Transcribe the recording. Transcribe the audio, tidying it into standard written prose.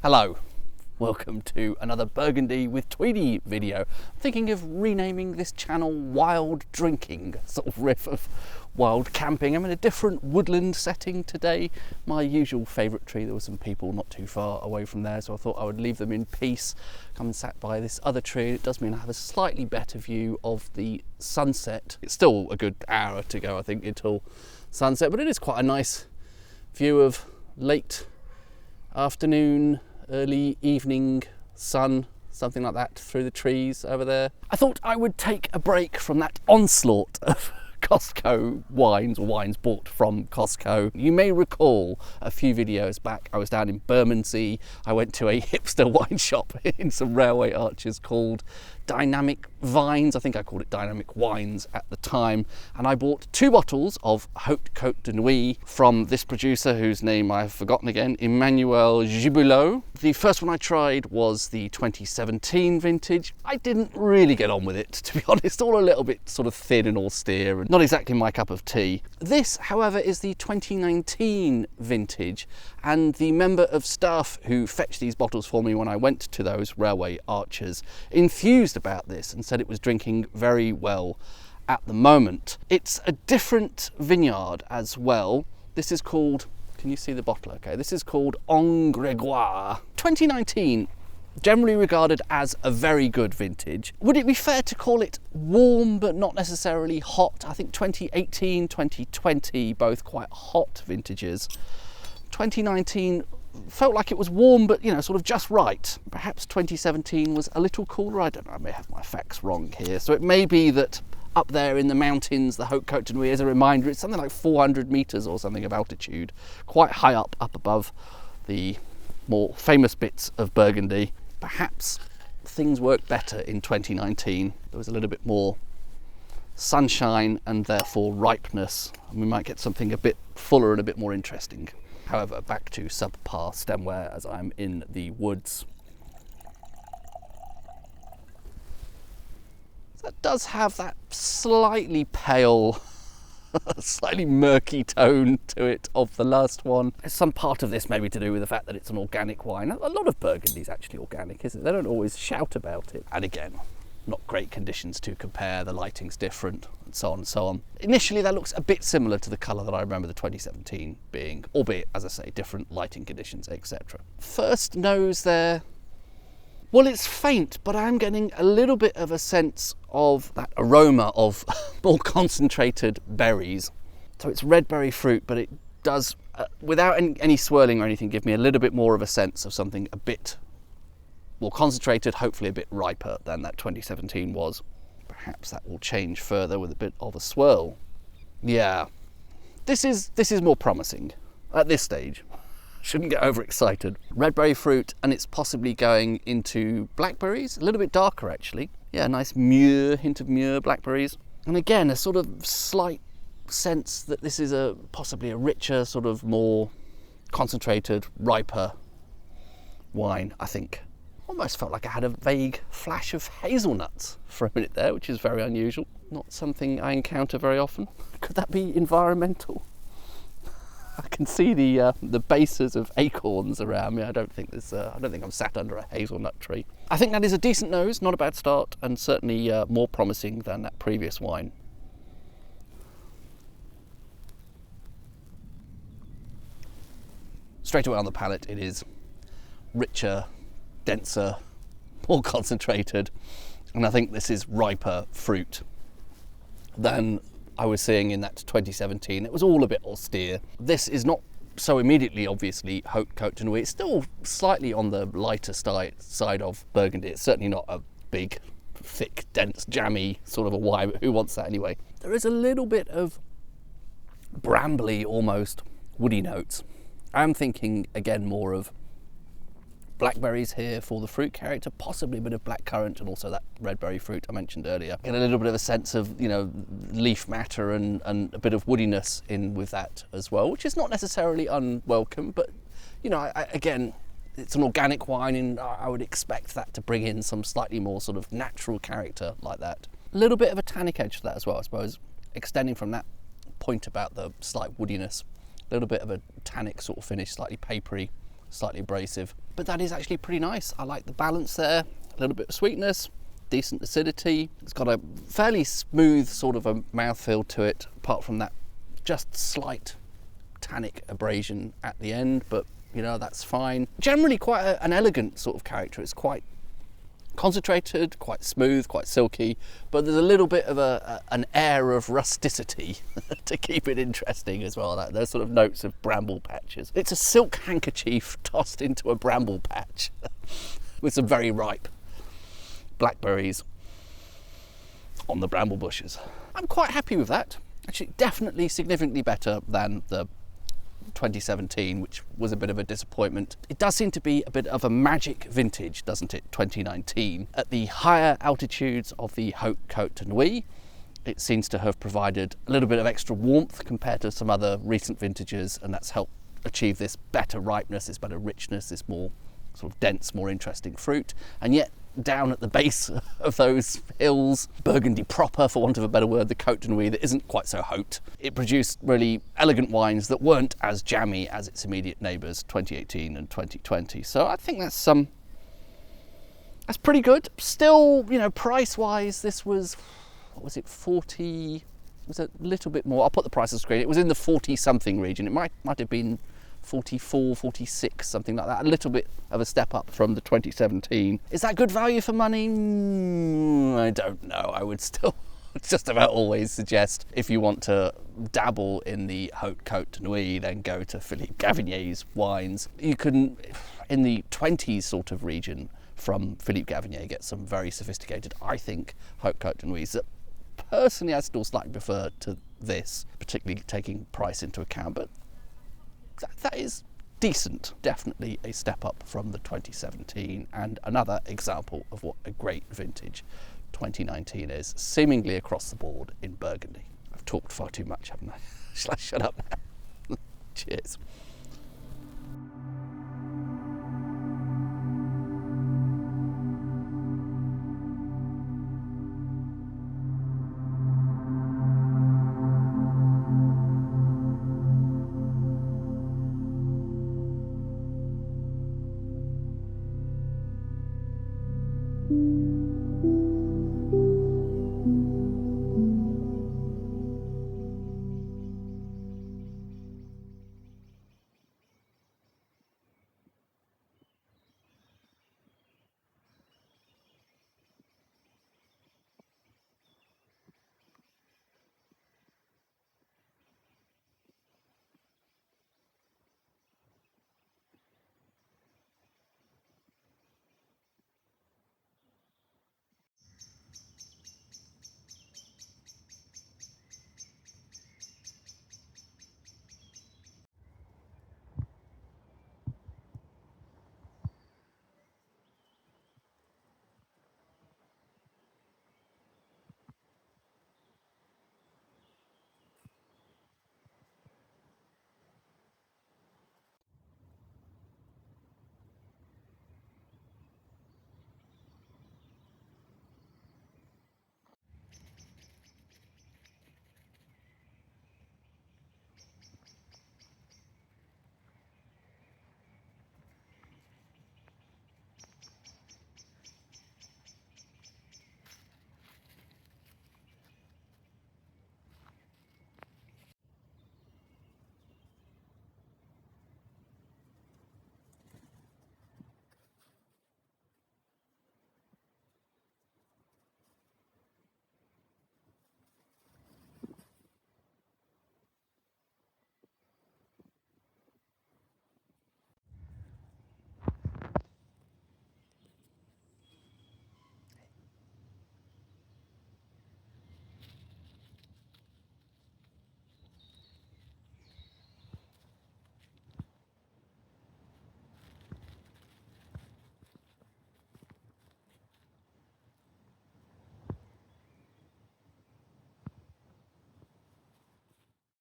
Hello, welcome to another Burgundy with Tweedy video. I'm thinking of renaming this channel Wild Drinking, sort of riff of wild camping. I'm in a different woodland setting today. My usual favourite tree, there were some people not too far away from there, so I thought I would leave them in peace. Come and sat by this other tree. It does mean I have a slightly better view of the sunset. It's still a good hour to go, I think, until sunset, but it is quite a nice view of late afternoon, early evening sun, something like that, through the trees over there. I thought I would take a break from that onslaught of Costco wines, or wines bought from Costco. You may recall a few videos back I was down in Bermondsey. I went to a hipster wine shop in some railway arches called Dynamic Vines. I think I called it Dynamic Wines at the time, and I bought 2 bottles of Hautes Co de Nuits from this producer whose name I've forgotten again, Emmanuel Giboulot. The first one I tried was the 2017 vintage. I didn't really get on with it, to be honest, all a little bit sort of thin and austere and not exactly my cup of tea. This, however, is the 2019 vintage, and the member of staff who fetched these bottles for me when I went to those railway arches enthused about this and said it was drinking very well at the moment. It's a different vineyard as well. This is called, can you see the bottle okay? This is called Grégoire. 2019, generally regarded as a very good vintage. Would it be fair to call it warm but not necessarily hot? I think 2018, 2020, both quite hot vintages. 2019 felt like it was warm, but sort of just right. Perhaps 2017 was a little cooler. I don't know, I may have my facts wrong here. So it may be that up there in the mountains, the Hautes Co de Nuits, as a reminder, it's something like 400 meters or something of altitude, quite high up above the more famous bits of Burgundy. Perhaps things worked better in 2019. There was a little bit more sunshine and therefore ripeness, and we might get something a bit fuller and a bit more interesting. However, back to subpar stemware as I'm in the woods. That does have that slightly pale, slightly murky tone to it of the last one. Some part of this may be to do with the fact that it's an organic wine. A lot of Burgundy is actually organic, isn't it? They don't always shout about it. And again, not great conditions to compare, the lighting's different, and so on and so on. Initially that looks a bit similar to the colour that I remember the 2017 being, albeit, as I say, different lighting conditions, etc. First nose there, well, it's faint, but I'm getting a little bit of a sense of that aroma of more concentrated berries. So it's red berry fruit, but it does, without any swirling or anything, give me a little bit more of a sense of something a bit more concentrated, hopefully a bit riper than that 2017 was. Perhaps that will change further with a bit of a swirl. Yeah, this is more promising at this stage. Shouldn't get overexcited. Red berry fruit, and it's possibly going into blackberries, a little bit darker actually. Yeah, nice mûr, hint of mûr, blackberries. And again, a sort of slight sense that this is possibly a richer, sort of more concentrated, riper wine, I think. Almost felt like I had a vague flash of hazelnuts for a minute there, which is very unusual. Not something I encounter very often. Could that be environmental? I can see the bases of acorns around me. I don't think I'm sat under a hazelnut tree. I think that is a decent nose, not a bad start, and certainly more promising than that previous wine. Straight away on the palate, it is richer, denser, more concentrated, and I think this is riper fruit than I was seeing in that 2017. It was all a bit austere. This is not so immediately, obviously, Hautes Co de Nuits. It's still slightly on the lighter side of Burgundy. It's certainly not a big, thick, dense, jammy sort of a wine, but who wants that anyway? There is a little bit of brambly, almost woody notes. I'm thinking, again, more of blackberries here for the fruit character, possibly a bit of blackcurrant and also that red berry fruit I mentioned earlier. Get a little bit of a sense of, leaf matter and a bit of woodiness in with that as well, which is not necessarily unwelcome, but, again, it's an organic wine and I would expect that to bring in some slightly more sort of natural character like that. A little bit of a tannic edge to that as well, I suppose, extending from that point about the slight woodiness. A little bit of a tannic sort of finish, slightly papery slightly abrasive. But that is actually pretty nice. I like the balance there, a little bit of sweetness, decent acidity. It's got a fairly smooth sort of a mouthfeel to it, apart from that just slight tannic abrasion at the end, but you know, that's fine. Generally quite an elegant sort of character. It's quite concentrated, quite smooth, quite silky, but there's a little bit of an air of rusticity to keep it interesting as well. Those sort of notes of bramble patches. It's a silk handkerchief tossed into a bramble patch with some very ripe blackberries on the bramble bushes. I'm quite happy with that. Actually, definitely significantly better than the 2017, which was a bit of a disappointment. It does seem to be a bit of a magic vintage, doesn't it, 2019? At the higher altitudes of the Hautes Co de Nuits, it seems to have provided a little bit of extra warmth compared to some other recent vintages, and that's helped achieve this better ripeness, this better richness, this more sort of dense, more interesting fruit. And yet down at the base of those hills, Burgundy proper, for want of a better word, the Côte de Nuits, that isn't quite so haute, it produced really elegant wines that weren't as jammy as its immediate neighbours 2018 and 2020. So I think that's pretty good. Still, you know, price wise, this was, what was it, 40, it was a little bit more. I'll put the price on the screen. It was in the 40 something region. It might have been 44, 46, something like that. A little bit of a step up from the 2017. Is that good value for money? I don't know. I would still just about always suggest, if you want to dabble in the Haute Côte de Nuits, then go to Philippe Gavignier's wines. You can, in the 20s sort of region from Philippe Gavignier, get some very sophisticated, I think, Haute Côte de Nuits that personally I still slightly prefer to this, particularly taking price into account. But that is decent. Definitely a step up from the 2017, and another example of what a great vintage 2019 is, seemingly across the board in Burgundy. I've talked far too much, haven't I? Shall I shut up now? Cheers.